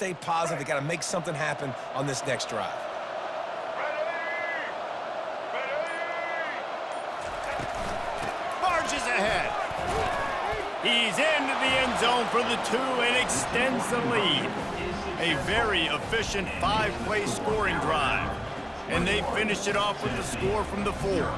stay positive. They got to make something happen on this next drive. Marches ahead. He's into the end zone for the 2 and extends the lead. A very efficient 5-play scoring drive. And they finish it off with the score from the 4.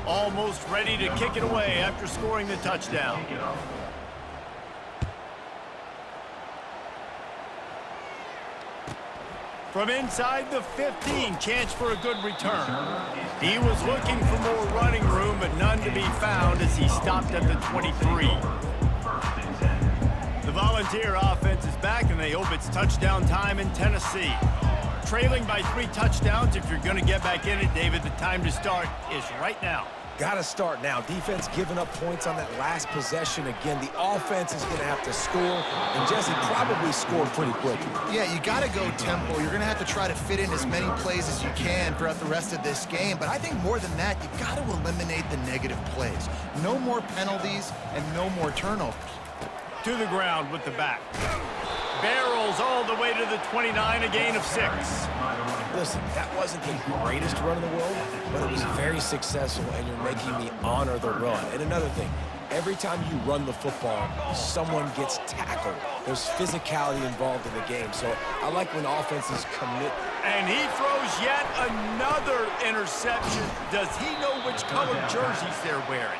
Almost ready to kick it away after scoring the touchdown. From inside the 15, chance for a good return. He was looking for more running room, but none to be found as he stopped at the 23. The Volunteer offense is back, and they hope it's touchdown time in Tennessee. Trailing by 3 touchdowns, if you're going to get back in it, David, the time to start is right now. Got to start now. Defense giving up points on that last possession. Again, the offense is going to have to score, and Jesse probably scored pretty quickly. Yeah, you got to go tempo. You're going to have to try to fit in as many plays as you can throughout the rest of this game, but I think more than that, you got to eliminate the negative plays. No more penalties and no more turnovers. To the ground with the back. Barrels all the way to the 29, a gain of 6. Listen, that wasn't the greatest run in the world, but it was very successful, and you're making me honor the run. And another thing, every time you run the football, someone gets tackled. There's physicality involved in the game, so I like when offenses commit. And he throws yet another interception. Does he know which colored jerseys they're wearing?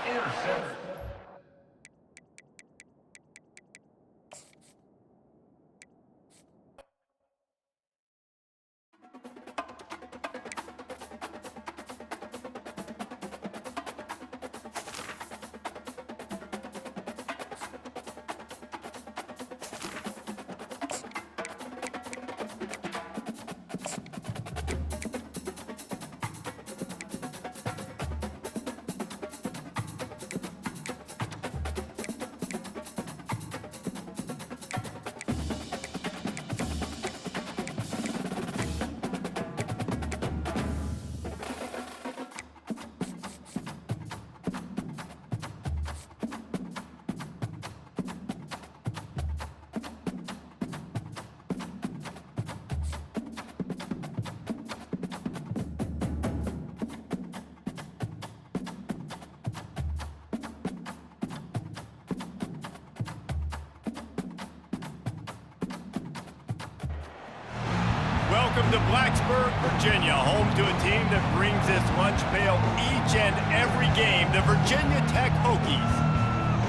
Welcome to Blacksburg, Virginia, home to a team that brings this lunch pail each and every game, the Virginia Tech Hokies.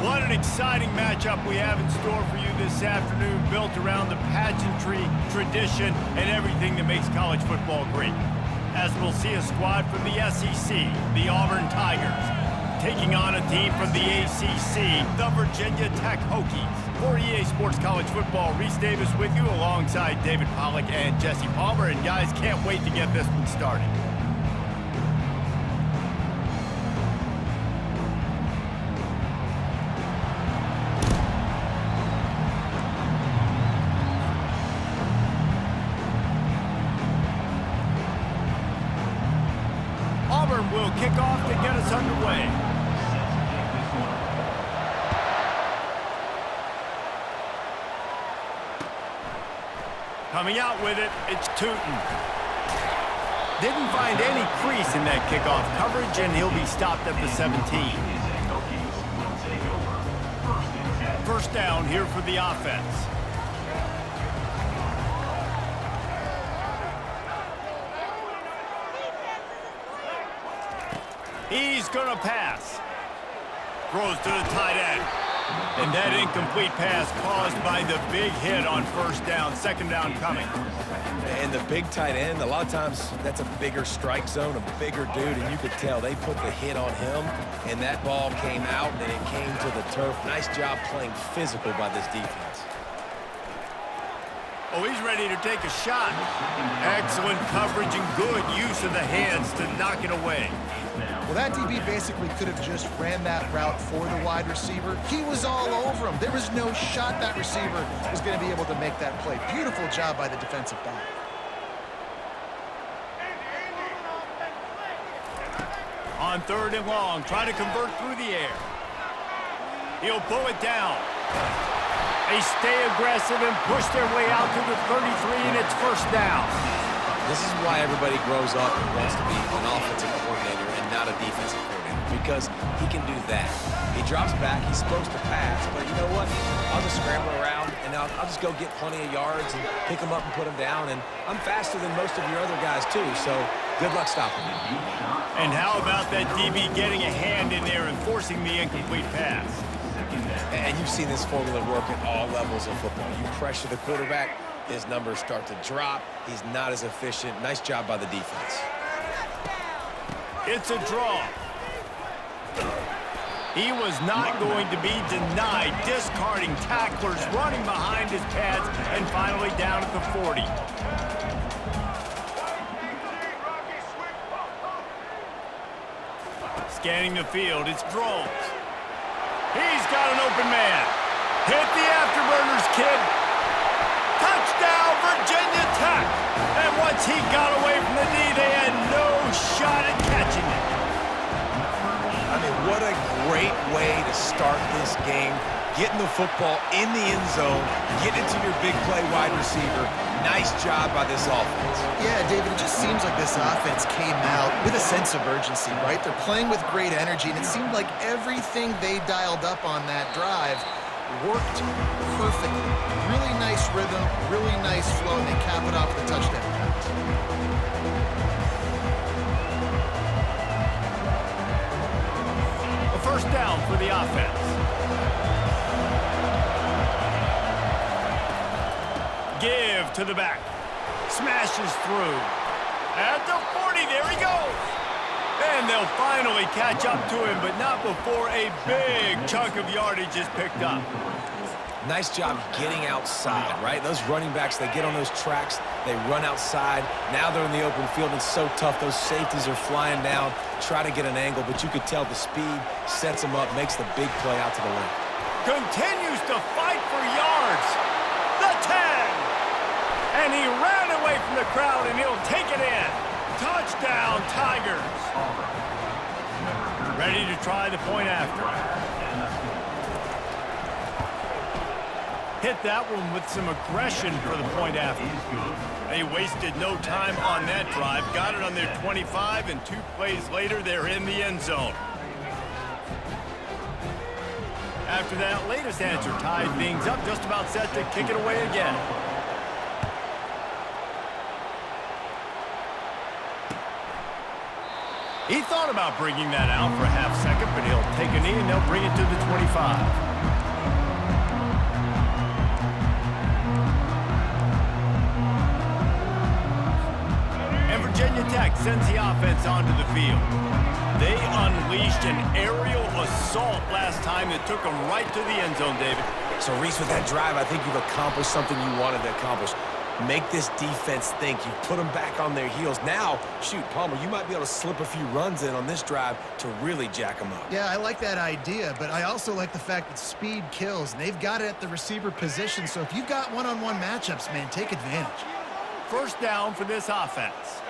What an exciting matchup we have in store for you this afternoon, built around the pageantry, tradition, and everything that makes college football great. As we'll see a squad from the SEC, the Auburn Tigers, taking on a team from the ACC, the Virginia Tech Hokies. For EA Sports College Football, Reese Davis with you alongside David Pollack and Jesse Palmer. And guys, can't wait to get this one started. Auburn will kick off to get us underway. Coming out with it, it's Tootin. Didn't find any crease in that kickoff coverage, and he'll be stopped at the 17. First down here for the offense. He's gonna pass. Throws to the tight end. And that incomplete pass caused by the big hit on first down. Second down coming. And the big tight end, a lot of times that's a bigger strike zone, a bigger dude, and you could tell they put the hit on him, and that ball came out, and it came to the turf. Nice job playing physical by this defense. Oh, he's ready to take a shot. Excellent coverage and good use of the hands to knock it away. Well, that DB basically could have just ran that route for the wide receiver. He was all over him. There was no shot that receiver was going to be able to make that play. Beautiful job by the defensive back. On 3rd and long, try to convert through the air. He'll pull it down. They stay aggressive and push their way out to the 33, and it's 1st down. This is why everybody grows up and wants to be an offensive coordinator and not a defensive coordinator, because he can do that. He drops back, he's supposed to pass, but you know what? I'll just scramble around, and I'll just go get plenty of yards and pick them up and put them down, and I'm faster than most of your other guys too, so good luck stopping me. And how about that DB getting a hand in there and forcing the incomplete pass? And you've seen this formula work at all levels of football. You pressure the quarterback, his numbers start to drop. He's not as efficient. Nice job by the defense. It's a draw. He was not going to be denied, discarding tacklers, running behind his pads, and finally down at the 40. Scanning the field, it's Drones. He's got an open man. Hit the afterburners, kid. Touchdown, Virginia Tech. And once he got away from the knee, they had no shot at catching it. I mean, what a great way to start this game. Getting the football in the end zone, getting it to your big play wide receiver. Nice job by this offense. Yeah, David, it just seems like this offense came out with a sense of urgency, right? They're playing with great energy, and it seemed like everything they dialed up on that drive worked perfectly. Really nice rhythm, really nice flow, and they cap it off with a touchdown. A 1st down for the offense. Give to the back. Smashes through. At the 40, there he goes. And they'll finally catch up to him, but not before a big chunk of yardage is picked up. Nice job getting outside, right? Those running backs, they get on those tracks, they run outside. Now they're in the open field. It's so tough. Those safeties are flying down, try to get an angle, but you could tell the speed sets them up, makes the big play out to the left. Continues to fight for yards. The 10. And he ran away from the crowd, and he'll take it in. Touchdown, Tigers. Ready to try the point after. Hit that one with some aggression for the point after. They wasted no time on that drive. Got it on their 25, and 2 plays later, they're in the end zone. After that latest answer tied things up, just about set to kick it away again. He thought about bringing that out for a half second, but he'll take a knee and they'll bring it to the 25. And Virginia Tech sends the offense onto the field. They unleashed an aerial assault last time that took them right to the end zone, David. So, Reese, with that drive, I think you've accomplished something you wanted to accomplish. Make this defense think. You put them back on their heels. Now, shoot, Palmer, you might be able to slip a few runs in on this drive to really jack them up. Yeah, I like that idea, but I also like the fact that speed kills, and they've got it at the receiver position, so if you've got one-on-one matchups, man, take advantage. 1st down for this offense.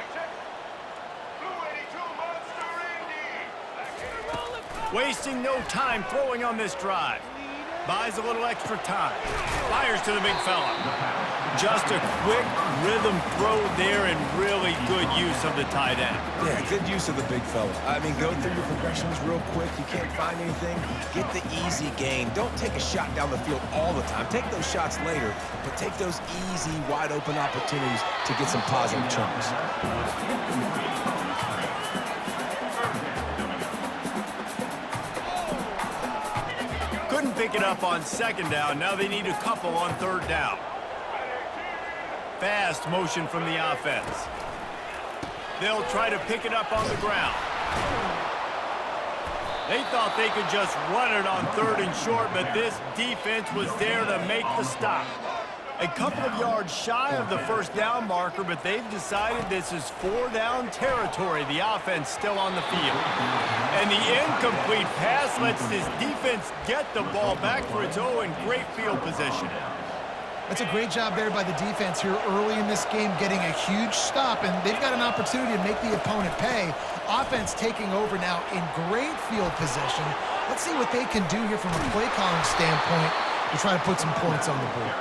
Wasting no time throwing on this drive. Buys a little extra time. Fires to the big fella. Just a quick rhythm throw there and really good use of the tight end. Yeah, good use of the big fella. I mean, go through your progressions real quick. You can't find anything. Get the easy gain. Don't take a shot down the field all the time. Take those shots later, but take those easy, wide-open opportunities to get some positive chunks. Couldn't pick it up on 2nd down. Now they need a couple on 3rd down. Fast motion from the offense. They'll try to pick it up on the ground. They thought they could just run it on 3rd and short, but this defense was there to make the stop. A couple of yards shy of the 1st down marker, but they've decided this is 4-down territory. The offense still on the field. And the incomplete pass lets this defense get the ball back for its own great field position. That's a great job there by the defense here early in this game, getting a huge stop, and they've got an opportunity to make the opponent pay. Offense taking over now in great field position. Let's see what they can do here from a play calling standpoint to try to put some points on the board.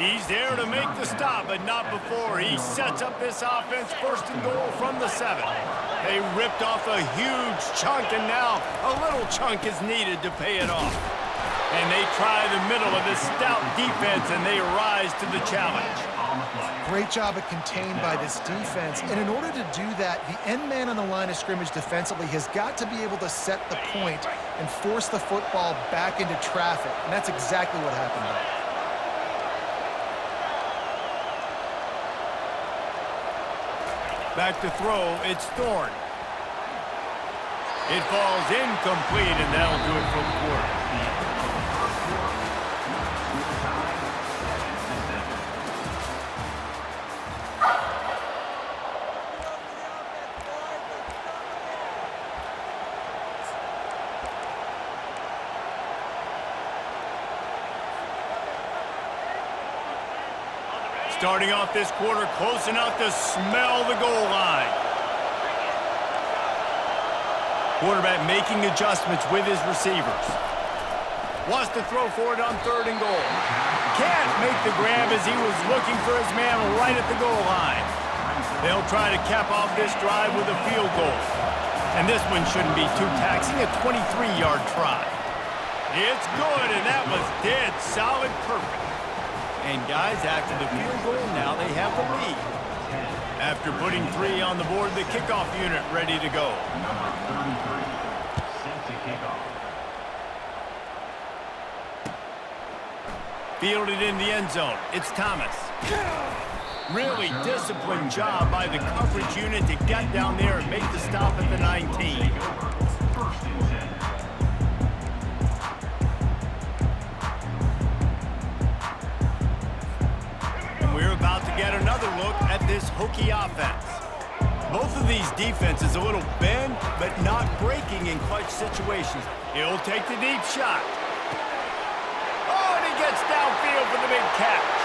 He's there to make the stop, but not before. He sets up this offense first and goal from the 7. They ripped off a huge chunk, and now a little chunk is needed to pay it off. And they try the middle of this stout defense, and they rise to the challenge. Great job at contained by this defense. And in order to do that, the end man on the line of scrimmage defensively has got to be able to set the point and force the football back into traffic. And that's exactly what happened there. Back to throw, it's Thorne. It falls incomplete, and that'll do it for the quarter. Starting off this quarter close enough to smell the goal line. Quarterback making adjustments with his receivers. Wants to throw for it on 3rd and goal. Can't make the grab as he was looking for his man right at the goal line. They'll try to cap off this drive with a field goal. And this one shouldn't be too taxing, a 23-yard try. It's good, and that was dead solid perfect. And guys, after the field goal, now they have the lead. After putting 3 on the board, the kickoff unit ready to go. Fielded in the end zone. It's Thomas. Really disciplined job by the coverage unit to get down there and make the stop at the 19. Get another look at this Hokie offense. Both of these defenses a little bend, but not breaking in clutch situations. He'll take the deep shot. Oh, and he gets downfield for the big catch.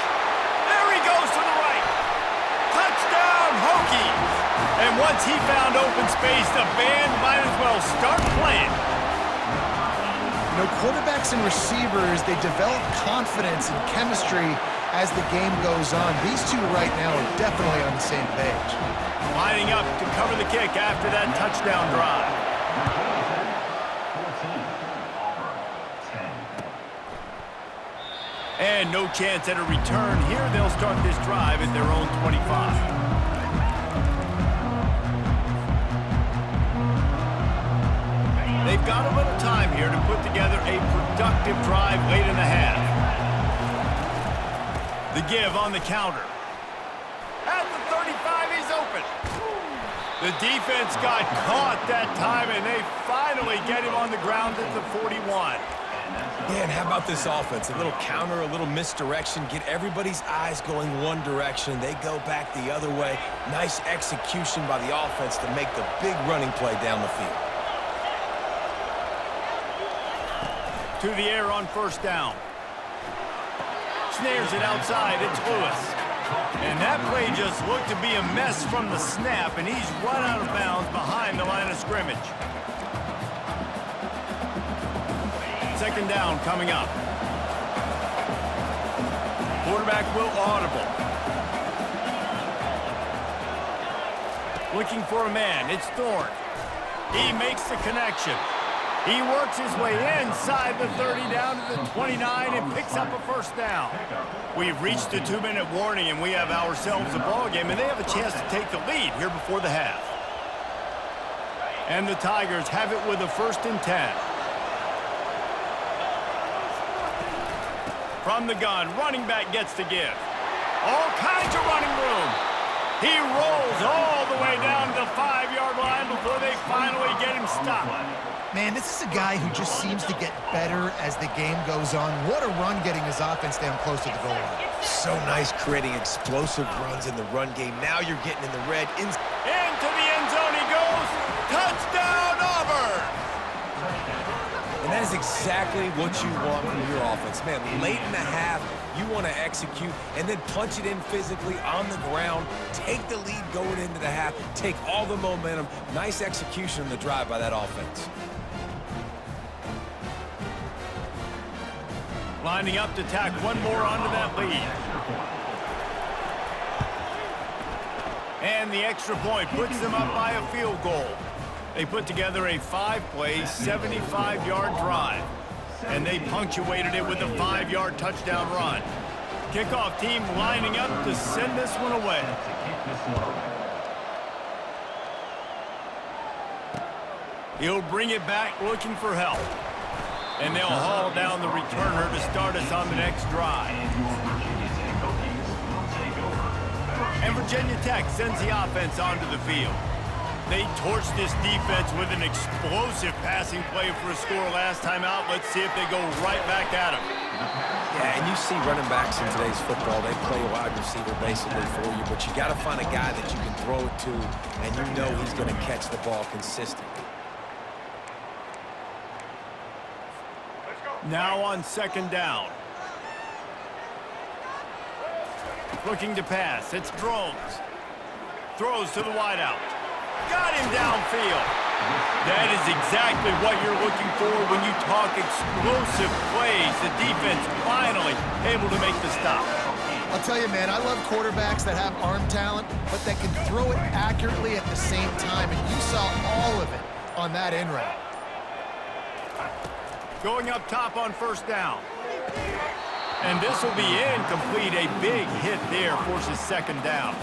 There he goes to the right. Touchdown, Hokies! And once he found open space, the band might as well start playing. You know, quarterbacks and receivers, they develop confidence and chemistry as the game goes on. These two right now are definitely on the same page. Lining up to cover the kick after that touchdown drive. And no chance at a return here. They'll start this drive at their own 25. They've got a little time here to put together a productive drive late in the half. The give on the counter. At the 35, he's open. The defense got caught that time, and they finally get him on the ground at the 41. Yeah, and how about this offense? A little counter, a little misdirection, get everybody's eyes going one direction. They go back the other way. Nice execution by the offense to make the big running play down the field. To the air on 1st down. Snares it outside, it's Lewis. And that play just looked to be a mess from the snap, and he's run out of bounds behind the line of scrimmage. 2nd down coming up. Quarterback will audible. Looking for a man, it's Thorne. He makes the connection. He works his way inside the 30 down to the 29 and picks up a 1st down. We've reached the 2-minute warning, and we have ourselves a ball game, and they have a chance to take the lead here before the half. And the Tigers have it with a 1st and 10. From the gun, running back gets the give. All kinds of running room. He rolls all the way down to the 5-yard line before they finally get him stopped. Man, this is a guy who just seems to get better as the game goes on. What a run getting his offense down close to the goal line. So nice creating explosive runs in the run game. Now you're getting in the red. Into the end zone he goes. Touchdown, Auburn! And that is exactly what you want from your offense. Man, late in the half, You want to execute and then punch it in physically on the ground, take the lead going into the half, take all the momentum. Nice execution in the drive by that offense. Lining up to tack one more onto that lead. And the extra point puts them up by a field goal. They put together a 5-play, 75-yard drive. And they punctuated it with a 5-yard touchdown run. Kickoff team lining up to send this one away. He'll bring it back looking for help. And they'll haul down the returner to start us on the next drive. And Virginia Tech sends the offense onto the field. They torched this defense with an explosive passing play for a score last time out. Let's see if they go right back at him. Yeah, and you see running backs in today's football, they play wide receiver basically for you, but you got to find a guy that you can throw it to, and you know he's going to catch the ball consistently. Now on second down. Looking to pass. It's Drones. Throws to the wideout. Got him downfield. That is exactly what you're looking for when you talk explosive plays. The defense finally able to make the stop. I'll tell you, man, I love quarterbacks that have arm talent, but that can throw it accurately at the same time, and you saw all of it on that in route. Going up top on first down. And this will be incomplete. A big hit there forces second down.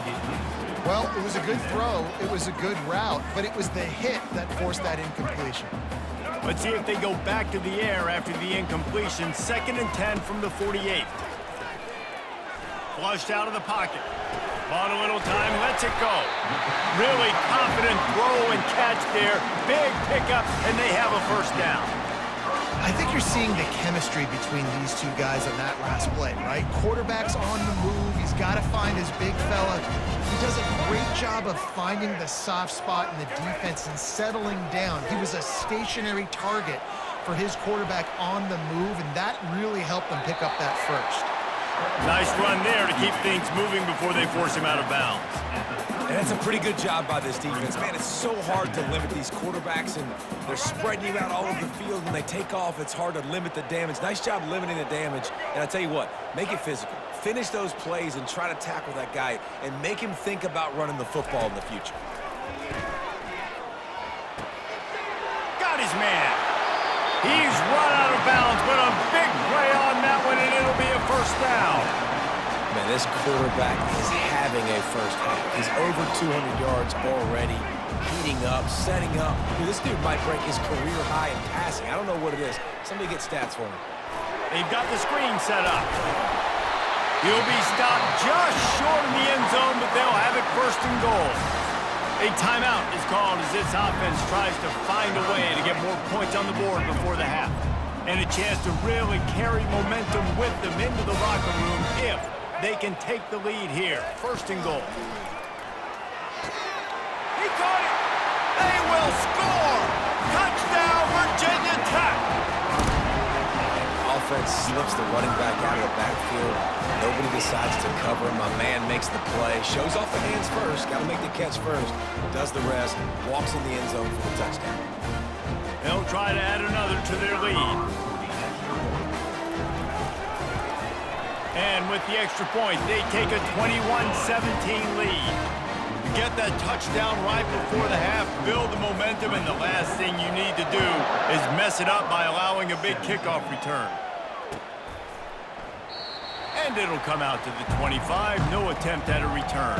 Well, it was a good throw. It was a good route, but it was the hit that forced that incompletion. Let's see if they go back to the air after the incompletion. 2nd and 10 from the 48. Flushed out of the pocket. Bought a little time, lets it go. Really confident throw and catch there. Big pickup, and they have a first down. I think you're seeing the chemistry between these two guys on that last play, right? Quarterback's on the move. He's got to find his big fella. He does a great job of finding the soft spot in the defense and settling down. He was a stationary target for his quarterback on the move, and that really helped them pick up that first. Nice run there to keep things moving before they force him out of bounds. And that's a pretty good job by this defense. Man, it's so hard to limit these quarterbacks, and they're spreading you out all over the field. When they take off, it's hard to limit the damage. Nice job limiting the damage. And I tell you what, make it physical. Finish those plays and try to tackle that guy and make him think about running the football in the future. Got his man. He's run out of bounds, but a big play on that one, and it'll be a first down. Man, this quarterback is having a first half. He's over 200 yards already, heating up, setting up. Dude, this dude might break his career high in passing. I don't know what it is. Somebody get stats for him. They've got the screen set up. He'll be stopped just short of the end zone, but they'll have it first and goal. A timeout is called as this offense tries to find a way to get more points on the board before the half. And a chance to really carry momentum with them into the locker room if they can take the lead here. First and goal. He caught it. They will score. Touchdown, Virginia Tech. Offense slips the running back out of the backfield. Nobody decides to cover him. My man makes the play. Shows off the hands first. Got to make the catch first. Does the rest. Walks in the end zone for the touchdown. They'll try to add another to their lead. And with the extra point, they take a 21-17 lead. You get that touchdown right before the half, build the momentum, and the last thing you need to do is mess it up by allowing a big kickoff return. And it'll come out to the 25, no attempt at a return.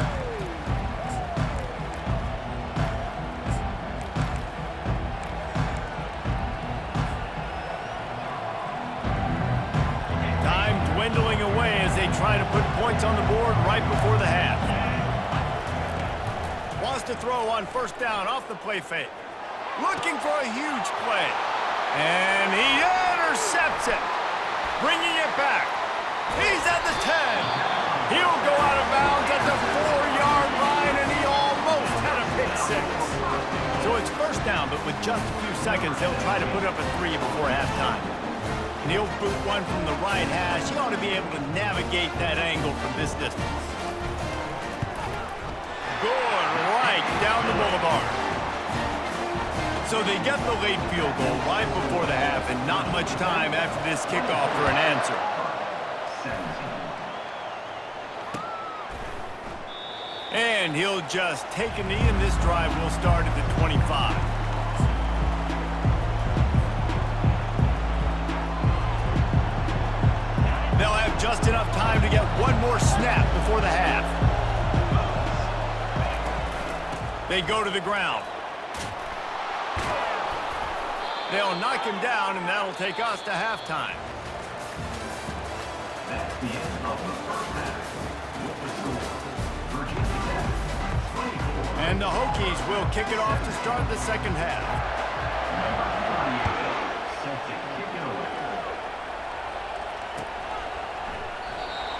Time dwindling away as they try to put points on the board right before the half. Wants to throw on first down off the play fake. Looking for a huge play. And he intercepts it. Bringing it back. He's at the 10. He'll go out of bounds at the 4-yard line, and he almost had a pick six. So it's first down, but with just a few seconds, they'll try to put up a 3 before halftime. And he'll boot one from the right hash. He ought to be able to navigate that angle from this distance. Good, right down the boulevard. So they get the late field goal right before the half, and not much time after this kickoff for an answer. And he'll just take a knee, and this drive will start at the 25. They'll have just enough time to get one more snap before the half. They go to the ground. They'll knock him down, and that'll take us to halftime. That's the end of the first half. With the score, Virginia Tech 24. And the Hokies will kick it off to start the second half. Number 48 set to kick it away.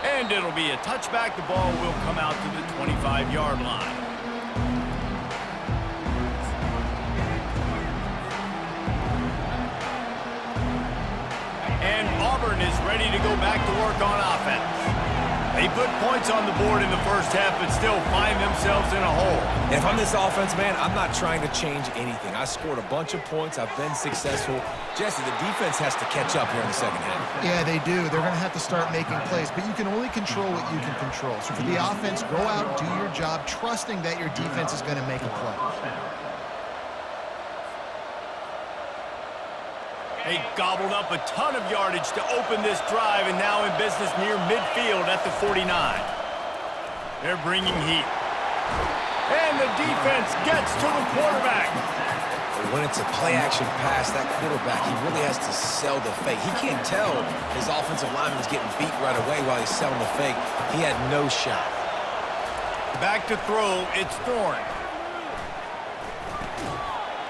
And it'll be a touchback. The ball will come out to the 25-yard line. And Auburn is ready to go back to work on offense. They put points on the board in the first half, but still find themselves in a hole. And if I'm this offense, man, I'm not trying to change anything. I scored a bunch of points. I've been successful. Jesse, the defense has to catch up here in the second half. Yeah, they do. They're going to have to start making plays, but you can only control what you can control. So for the offense, go out, do your job, trusting that your defense is going to make a play. They gobbled up a ton of yardage to open this drive, and now in business near midfield at the 49. They're bringing heat. And the defense gets to the quarterback. When it's a play-action pass, that quarterback, he really has to sell the fake. He can't tell his offensive lineman is getting beat right away while he's selling the fake. He had no shot. Back to throw, it's Thorne.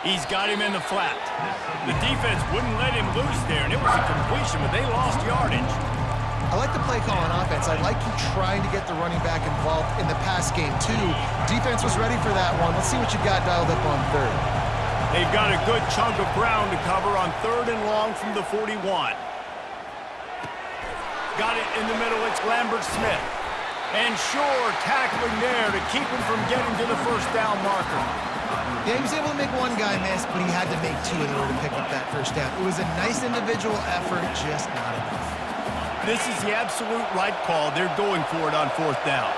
He's got him in the flat. The defense wouldn't let him loose there, and it was a completion, but they lost yardage. I like the play call on offense. I like you trying to get the running back involved in the pass game, too. Defense was ready for that one. Let's see what you got dialed up on third. They've got a good chunk of ground to cover on third and long from the 41. Got it in the middle. It's Lambert Smith. And Shore tackling there to keep him from getting to the first down marker. Yeah, he was able to make one guy miss, but he had to make two in order to pick up that first down. It was a nice individual effort, just not enough. This is the absolute right call. They're going for it on fourth down.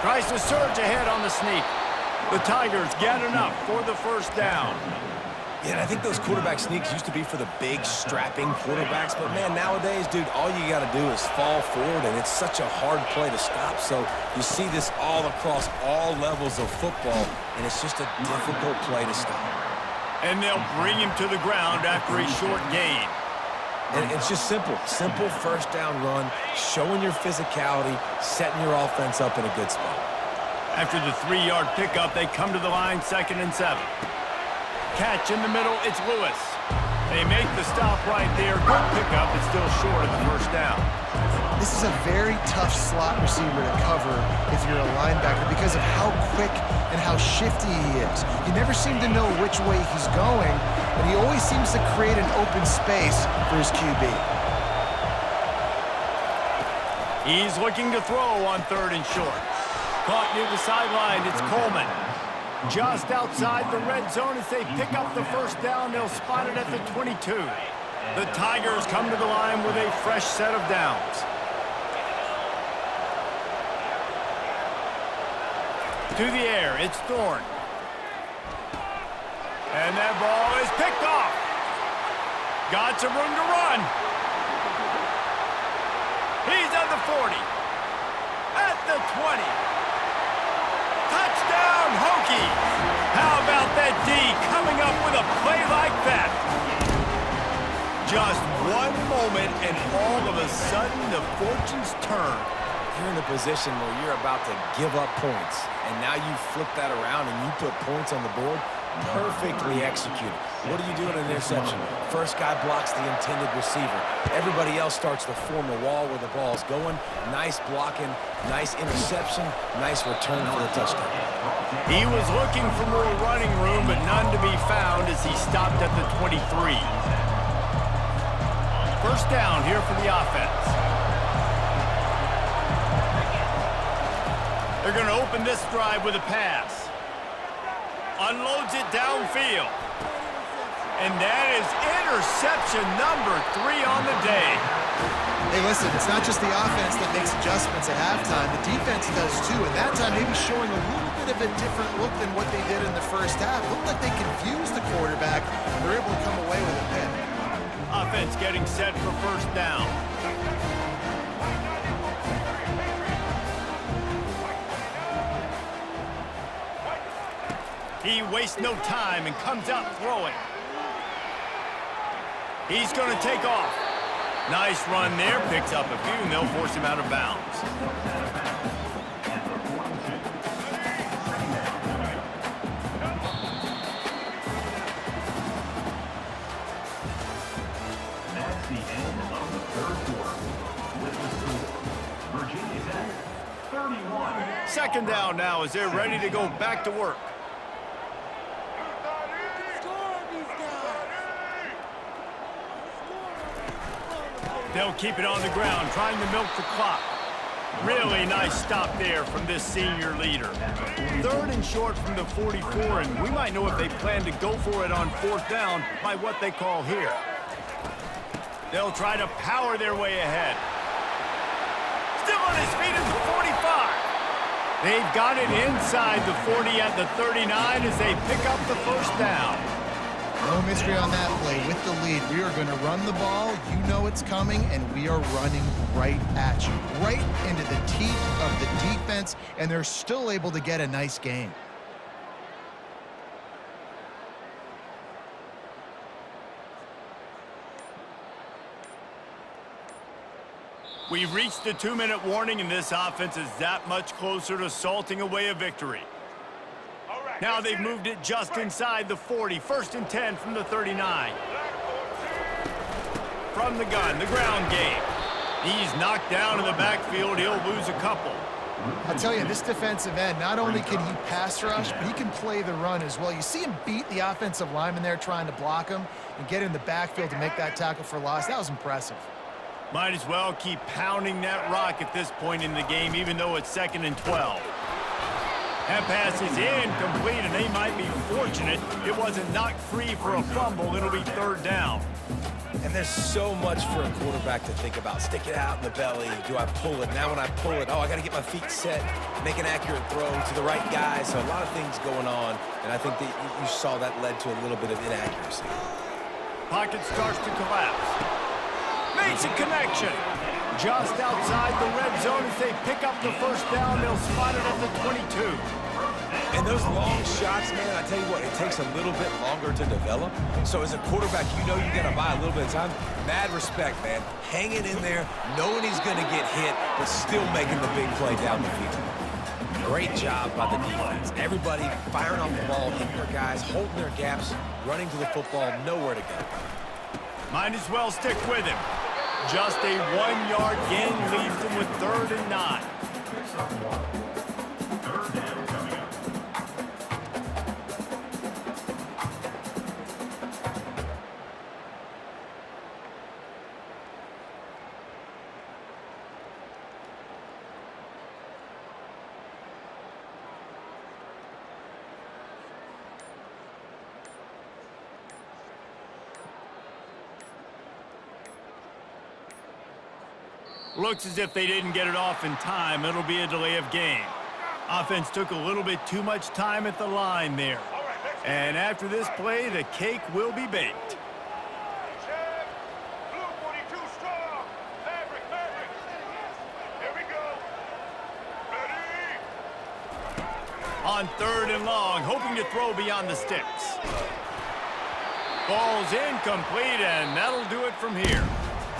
Tries to surge ahead on the sneak. The Tigers get enough for the first down. Yeah, and I think those quarterback sneaks used to be for the big, strapping quarterbacks. But, man, nowadays, dude, all you got to do is fall forward, and it's such a hard play to stop. So you see this all across all levels of football, and it's just a difficult play to stop. And they'll bring him to the ground after a short gain. And it's just simple. Simple first down run, showing your physicality, setting your offense up in a good spot. After the 3-yard pickup, they come to the line, 2nd and 7. Catch in the middle, it's Lewis. They make the stop right there. Good pickup, it's still short of the first down. This is a very tough slot receiver to cover if you're a linebacker because of how quick and how shifty he is. You never seem to know which way he's going, but he always seems to create an open space for his QB. He's looking to throw on 3rd and short. Caught near the sideline, it's Coleman. Just outside the red zone as they pick up the first down. They'll spot it at the 22. The Tigers come to the line with a fresh set of downs. To the air, it's Thorne. And that ball is picked off. Got some room to run. He's at the 40. At the 20. Touchdown, Hokies! How about that D coming up with a play like that? Just one moment, and all of a sudden, the fortunes turn. You're in a position where you're about to give up points, and now you flip that around and you put points on the board. Perfectly executed. What do you do in an interception? First guy blocks the intended receiver. Everybody else starts to form a wall where the ball's going. Nice blocking, nice interception, nice return for the touchdown. He was looking for more running room, but none to be found as he stopped at the 23. first down here for the offense. They're going to open this drive with a pass. Unloads it downfield. And that is interception number 3 on the day. Hey, listen, it's not just the offense that makes adjustments at halftime. The defense does too, and that time maybe showing a little bit of a different look than what they did in the first half. Looked like they confused the quarterback, and they're able to come away with a pick. Offense getting set for first down. He wastes no time and comes out throwing. He's going to take off. Nice run there. Picks up a few, and they'll force him out of bounds. That's the end of the third quarter. With the score, Virginia Tech 31. Second down now as they're ready to go back to work. They'll keep it on the ground, trying to milk the clock. Really nice stop there from this senior leader. Third and short from the 44, and we might know if they plan to go for it on fourth down by what they call here. They'll try to power their way ahead. Still on his feet at the 45. They've got it inside the 40 at the 39 as they pick up the first down. No mystery on that play. With the lead, we are going to run the ball. You know it's coming, and we are running right at you, right into the teeth of the defense, and they're still able to get a nice gain. We've reached the 2-minute warning, and this offense is that much closer to salting away a victory. Now they've moved it just inside the 40. First and 10 from the 39. From the gun, the ground game. He's knocked down in the backfield. He'll lose a couple. I'll tell you, this defensive end, not only can he pass rush, but he can play the run as well. You see him beat the offensive lineman there trying to block him and get in the backfield to make that tackle for loss. That was impressive. Might as well keep pounding that rock at this point in the game, even though it's 2nd and 12. That pass is incomplete, and they might be fortunate it wasn't knocked free for a fumble. It'll be third down. And there's so much for a quarterback to think about. Stick it out in the belly. Do I pull it? Now when I pull it, I got to get my feet set, make an accurate throw to the right guy. So a lot of things going on, and I think that you saw that led to a little bit of inaccuracy. Pocket starts to collapse. Makes a connection. Just outside the red zone as they pick up the first down. They'll spot it at the 22. And those long shots, man, I tell you what, it takes a little bit longer to develop. So as a quarterback, you know you got to buy a little bit of time. Mad respect, man. Hanging in there, knowing he's going to get hit, but still making the big play down the field. Great job by the defense. Everybody firing off the ball, hitting their guys, holding their gaps, running to the football, nowhere to go. Might as well stick with him. Just a 1-yard gain leaves them with 3rd and 9. Third down coming up. Looks as if they didn't get it off in time. It'll be a delay of game. Offense took a little bit too much time at the line there. And after this play, the cake will be baked. On 3rd and long, hoping to throw beyond the sticks. Ball's incomplete, and that'll do it from here.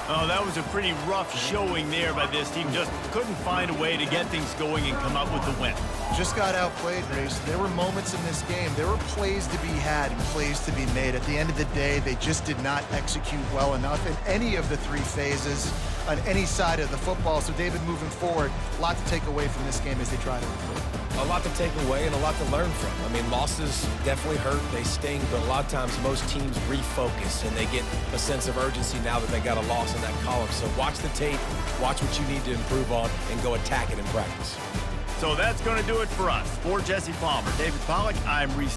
Oh, that was a pretty rough showing there by this team. Just couldn't find a way to get things going and come up with the win. Just got outplayed, Mason. There were moments in this game. There were plays to be had and plays to be made. At the end of the day, they just did not execute well enough in any of the 3 phases on any side of the football. So, David, moving forward, a lot to take away from this game as they try to improve. A lot to take away and a lot to learn from. I mean, losses definitely hurt, they sting, but a lot of times most teams refocus and they get a sense of urgency now that they got a loss in that column. So watch the tape, watch what you need to improve on, and go attack it in practice. So that's going to do it for us. For Jesse Palmer, David Pollack, I'm Reese.